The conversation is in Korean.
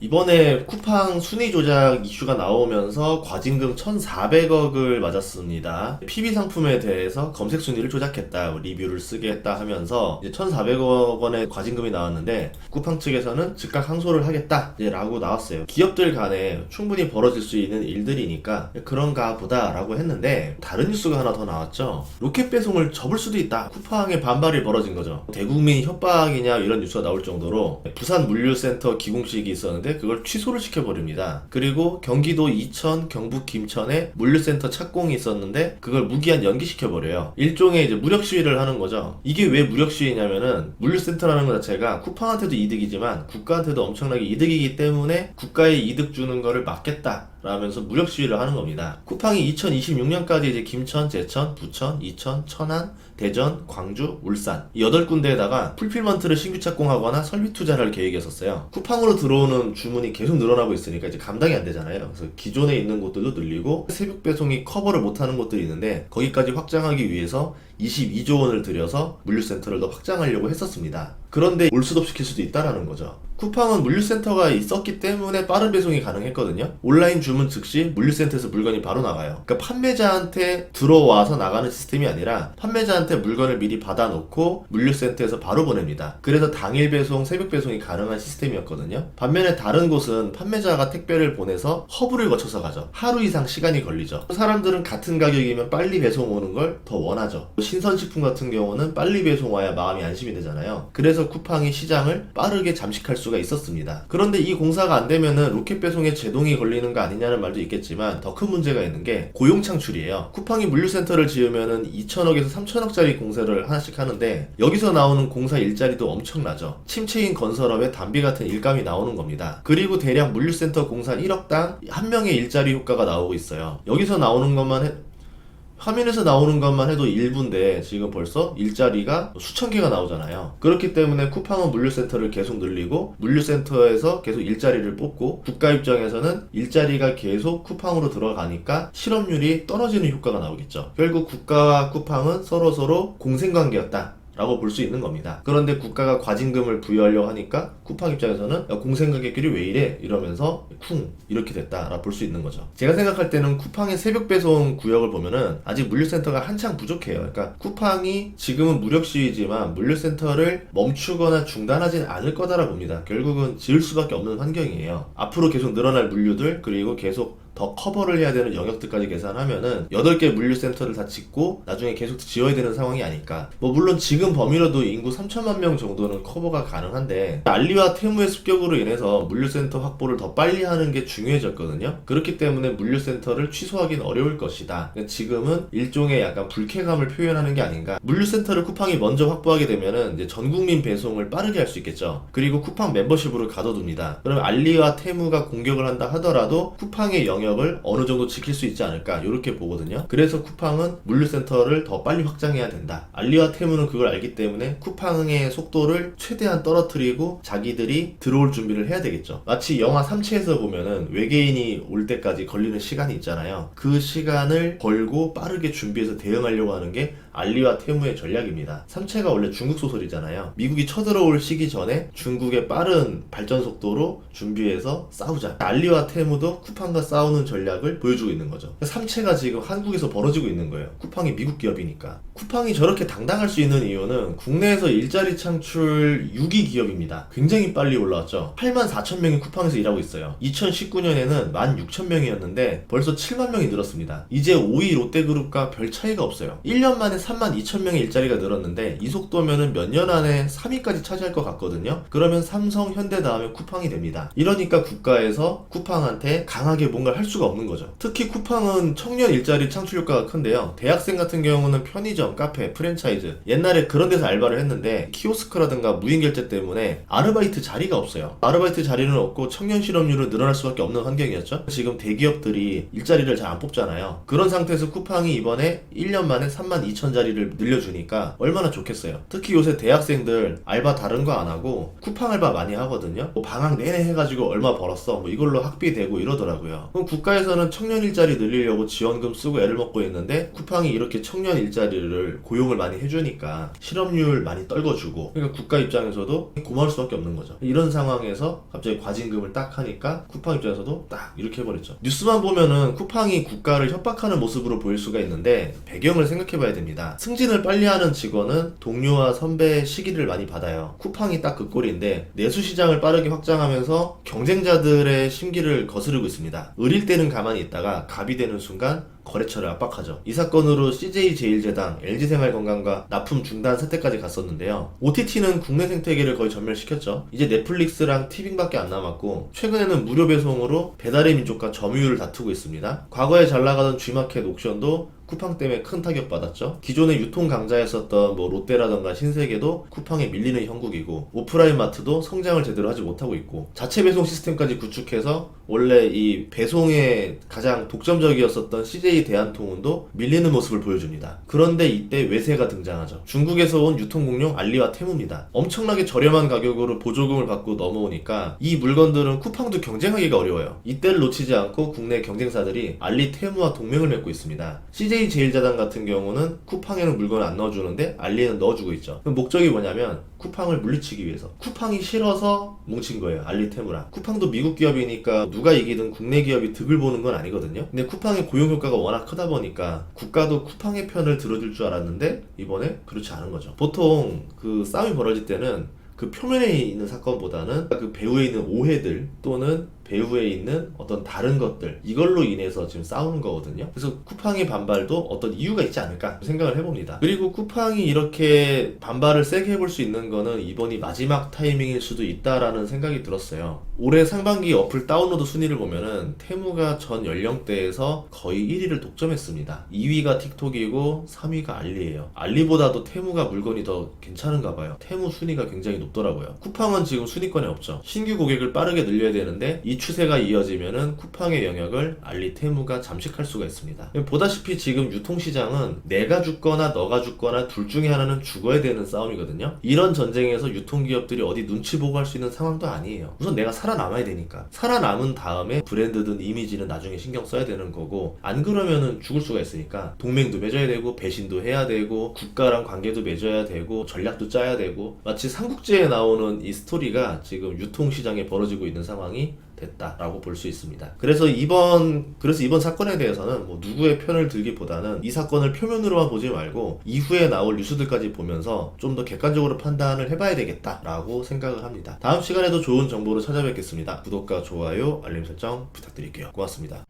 이번에 쿠팡 순위 조작 이슈가 나오면서 과징금 1,400억을 맞았습니다. PB 상품에 대해서 검색 순위를 조작했다, 리뷰를 쓰게 했다 하면서 이제 1,400억 원의 과징금이 나왔는데 쿠팡 측에서는 즉각 항소를 하겠다 라고 나왔어요. 기업들 간에 충분히 벌어질 수 있는 일들이니까 그런가 보다 라고 했는데, 다른 뉴스가 하나 더 나왔죠. 로켓 배송을 접을 수도 있다. 쿠팡의 반발이 벌어진 거죠. 대국민 협박이냐 이런 뉴스가 나올 정도로 부산 물류센터 기공식이 있었는데 그걸 취소를 시켜버립니다. 그리고 경기도 이천, 경북 김천에 물류센터 착공이 있었는데 그걸 무기한 연기시켜버려요. 일종의 이제 무력 시위를 하는 거죠. 이게 왜 무력 시위냐면은 물류센터라는 것 자체가 쿠팡한테도 이득이지만 국가한테도 엄청나게 이득이기 때문에 국가에 이득 주는 거를 막겠다 라면서 무력 시위를 하는 겁니다. 쿠팡이 2026년까지 이제 김천, 제천, 부천, 이천, 천안, 대전, 광주, 울산 이 8군데에다가 풀필먼트를 신규 착공하거나 설비 투자를 할 계획이었어요. 쿠팡으로 들어오는 주문이 계속 늘어나고 있으니까 이제 감당이 안 되잖아요. 그래서 기존에 있는 곳들도 늘리고 새벽 배송이 커버를 못하는 곳들이 있는데 거기까지 확장하기 위해서 22조 원을 들여서 물류센터를 더 확장하려고 했었습니다. 그런데 올수업 시킬 수도 있다라는 거죠. 쿠팡은 물류센터가 있었기 때문에 빠른 배송이 가능했거든요. 온라인 주문 즉시 물류센터에서 물건이 바로 나가요. 그러니까 판매자한테 들어와서 나가는 시스템이 아니라 판매자한테 물건을 미리 받아놓고 물류센터에서 바로 보냅니다. 그래서 당일 배송, 새벽 배송이 가능한 시스템이었거든요. 반면에 다른 곳은 판매자가 택배를 보내서 허브를 거쳐서 가죠. 하루 이상 시간이 걸리죠. 사람들은 같은 가격이면 빨리 배송 오는 걸 더 원하죠. 신선식품 같은 경우는 빨리 배송 와야 마음이 안심이 되잖아요. 그래서 쿠팡이 시장을 빠르게 잠식할 수가 있었습니다. 그런데 이 공사가 안 되면은 로켓 배송에 제동이 걸리는 거 아니냐는 말도 있겠지만 더 큰 문제가 있는 게 고용 창출이에요. 쿠팡이 물류센터를 지으면은 2천억에서 3천억짜리 공사를 하나씩 하는데 여기서 나오는 공사 일자리도 엄청나죠. 침체인 건설업에 담비 같은 일감이 나오는 겁니다. 그리고 대략 물류센터 공사 1억당 한 명의 일자리 효과가 나오고 있어요. 여기서 나오는 것만 화면에서 나오는 것만 해도 일부인데 지금 벌써 일자리가 수천 개가 나오잖아요. 그렇기 때문에 쿠팡은 물류센터를 계속 늘리고 물류센터에서 계속 일자리를 뽑고 국가 입장에서는 일자리가 계속 쿠팡으로 들어가니까 실업률이 떨어지는 효과가 나오겠죠. 결국 국가와 쿠팡은 서로서로 공생관계였다 라고 볼 수 있는 겁니다. 그런데 국가가 과징금을 부여하려고 하니까 쿠팡 입장에서는 야, 공생가격끼리 왜 이래? 이러면서 쿵 이렇게 됐다라 볼 수 있는 거죠. 제가 생각할 때는 쿠팡의 새벽 배송 구역을 보면은 아직 물류센터가 한창 부족해요. 그러니까 쿠팡이 지금은 무력 시위지만 물류센터를 멈추거나 중단하진 않을 거다라 봅니다. 결국은 지을 수밖에 없는 환경이에요. 앞으로 계속 늘어날 물류들, 그리고 계속 더 커버를 해야 되는 영역들까지 계산하면은 8개 물류센터를 다 짓고 나중에 계속 지어야 되는 상황이 아닐까. 물론 지금 범위로도 인구 3천만 명 정도는 커버가 가능한데 알리와 테무의 습격으로 인해서 물류센터 확보를 더 빨리 하는 게 중요해졌거든요. 그렇기 때문에 물류센터를 취소하기는 어려울 것이다. 지금은 일종의 약간 불쾌감을 표현하는 게 아닌가. 물류센터를 쿠팡이 먼저 확보하게 되면은 이제 전국민 배송을 빠르게 할 수 있겠죠. 그리고 쿠팡 멤버십으로 가둬둡니다. 그러면 알리와 테무가 공격을 한다 하더라도 쿠팡의 영역을 어느 정도 지킬 수 있지 않을까 이렇게 보거든요. 그래서 쿠팡은 물류센터를 더 빨리 확장해야 된다. 알리와 테무는 그걸 알기 때문에 쿠팡의 속도를 최대한 떨어뜨리고 자기들이 들어올 준비를 해야 되겠죠. 마치 영화 삼체에서 보면은 외계인이 올 때까지 걸리는 시간이 있잖아요. 그 시간을 벌고 빠르게 준비해서 대응하려고 하는 게 알리와 테무의 전략입니다. 삼체가 원래 중국 소설이잖아요. 미국이 쳐들어올 시기 전에 중국의 빠른 발전 속도로 준비해서 싸우자. 알리와 테무도 쿠팡과 싸우는 전략을 보여주고 있는 거죠. 삼체가 지금 한국에서 벌어지고 있는 거예요. 쿠팡이 미국 기업이니까. 쿠팡이 저렇게 당당할 수 있는 이유는 국내에서 일자리 창출 6위 기업입니다. 굉장히 빨리 올라왔죠. 8만 4천 명이 쿠팡에서 일하고 있어요. 2019년에는 1만 6천 명이었는데 벌써 7만 명이 늘었습니다. 이제 5위 롯데그룹과 별 차이가 없어요. 1년 만에 3만 2천 명의 일자리가 늘었는데 이 속도면은 몇 년 안에 3위까지 차지할 것 같거든요. 그러면 삼성, 현대 다음에 쿠팡이 됩니다. 이러니까 국가에서 쿠팡한테 강하게 뭔가를 할 수가 없는 거죠. 특히 쿠팡은 청년 일자리 창출 효과가 큰데요. 대학생 같은 경우는 편의점, 카페, 프랜차이즈 옛날에 그런 데서 알바를 했는데 키오스크라든가 무인결제 때문에 아르바이트 자리가 없어요. 아르바이트 자리는 없고 청년 실업률은 늘어날 수밖에 없는 환경이었죠. 지금 대기업들이 일자리를 잘 안 뽑잖아요. 그런 상태에서 쿠팡이 이번에 1년 만에 3만 2천 자리를 늘려주니까 얼마나 좋겠어요. 특히 요새 대학생들 알바 다른 거 안 하고 쿠팡 알바 많이 하거든요. 방학 내내 해가지고 얼마 벌었어 이걸로 학비 되고 이러더라고요. 그럼 국가에서는 청년 일자리 늘리려고 지원금 쓰고 애를 먹고 있는데 쿠팡이 이렇게 청년 일자리를 고용을 많이 해주니까 실업률 많이 떨궈주고, 그러니까 국가 입장에서도 고마울 수밖에 없는 거죠. 이런 상황에서 갑자기 과징금을 딱 하니까 쿠팡 입장에서도 딱 이렇게 해버렸죠. 뉴스만 보면은 쿠팡이 국가를 협박하는 모습으로 보일 수가 있는데 배경을 생각해봐야 됩니다. 승진을 빨리 하는 직원은 동료와 선배의 시기를 많이 받아요. 쿠팡이 딱 그 꼴인데 내수시장을 빠르게 확장하면서 경쟁자들의 심기를 거스르고 있습니다. 을일 때는 가만히 있다가 갑이 되는 순간 거래처를 압박하죠. 이 사건으로 CJ제일제당, LG생활건강과 납품 중단 사태까지 갔었는데요. OTT는 국내 생태계를 거의 전멸시켰죠. 이제 넷플릭스랑 티빙밖에 안 남았고, 최근에는 무료 배송으로 배달의 민족과 점유율을 다투고 있습니다. 과거에 잘 나가던 G마켓 옥션도 쿠팡 때문에 큰 타격 받았죠. 기존의 유통 강자였었던 롯데라던가 신세계도 쿠팡에 밀리는 형국이고, 오프라인 마트도 성장을 제대로 하지 못하고 있고, 자체 배송 시스템까지 구축해서 원래 이 배송에 가장 독점적이었었던 CJ 대한통운도 밀리는 모습을 보여줍니다. 그런데 이때 외세가 등장하죠. 중국에서 온 유통공룡 알리와 테무입니다. 엄청나게 저렴한 가격으로 보조금을 받고 넘어오니까 이 물건들은 쿠팡도 경쟁하기가 어려워요. 이때를 놓치지 않고 국내 경쟁사들이 알리, 테무와 동맹을 맺고 있습니다. CJ제일제당 같은 경우는 쿠팡에는 물건을 안 넣어주는데 알리는 넣어주고 있죠. 그럼 목적이 뭐냐면 쿠팡을 물리치기 위해서. 쿠팡이 싫어서 뭉친 거예요, 알리, 테무랑. 쿠팡도 미국 기업이니까 누가 이기든 국내 기업이 득을 보는 건 아니거든요. 근데 쿠팡의 고용 효과가 워낙 크다 보니까 국가도 쿠팡의 편을 들어줄 줄 알았는데 이번에 그렇지 않은 거죠. 보통 그 싸움이 벌어질 때는 그 표면에 있는 사건보다는 그 배후에 있는 오해들 또는 배후에 있는 어떤 다른 것들, 이걸로 인해서 지금 싸우는 거거든요. 그래서 쿠팡의 반발도 어떤 이유가 있지 않을까 생각을 해봅니다. 그리고 쿠팡이 이렇게 반발을 세게 해볼 수 있는 거는 이번이 마지막 타이밍일 수도 있다라는 생각이 들었어요. 올해 상반기 어플 다운로드 순위를 보면은 테무가 전 연령대에서 거의 1위를 독점했습니다. 2위가 틱톡이고 3위가 알리예요. 알리보다도 테무가 물건이 더 괜찮은가 봐요. 테무 순위가 굉장히 높더라고요. 쿠팡은 지금 순위권에 없죠. 신규 고객을 빠르게 늘려야 되는데 이 추세가 이어지면은 쿠팡의 영역을 알리, 테무가 잠식할 수가 있습니다. 보다시피 지금 유통시장은 내가 죽거나 너가 죽거나 둘 중에 하나는 죽어야 되는 싸움이거든요. 이런 전쟁에서 유통기업들이 어디 눈치 보고 할 수 있는 상황도 아니에요. 우선 내가 살아남아야 되니까. 살아남은 다음에 브랜드든 이미지는 나중에 신경 써야 되는 거고, 안 그러면은 죽을 수가 있으니까 동맹도 맺어야 되고 배신도 해야 되고 국가랑 관계도 맺어야 되고 전략도 짜야 되고, 마치 삼국지에 나오는 이 스토리가 지금 유통시장에 벌어지고 있는 상황이 됐다라고 볼 수 있습니다. 그래서 이번 사건에 대해서는 뭐 누구의 편을 들기보다는 이 사건을 표면으로만 보지 말고 이후에 나올 뉴스들까지 보면서 좀 더 객관적으로 판단을 해봐야 되겠다라고 생각을 합니다. 다음 시간에도 좋은 정보로 찾아뵙겠습니다. 구독과 좋아요, 알림 설정 부탁드릴게요. 고맙습니다.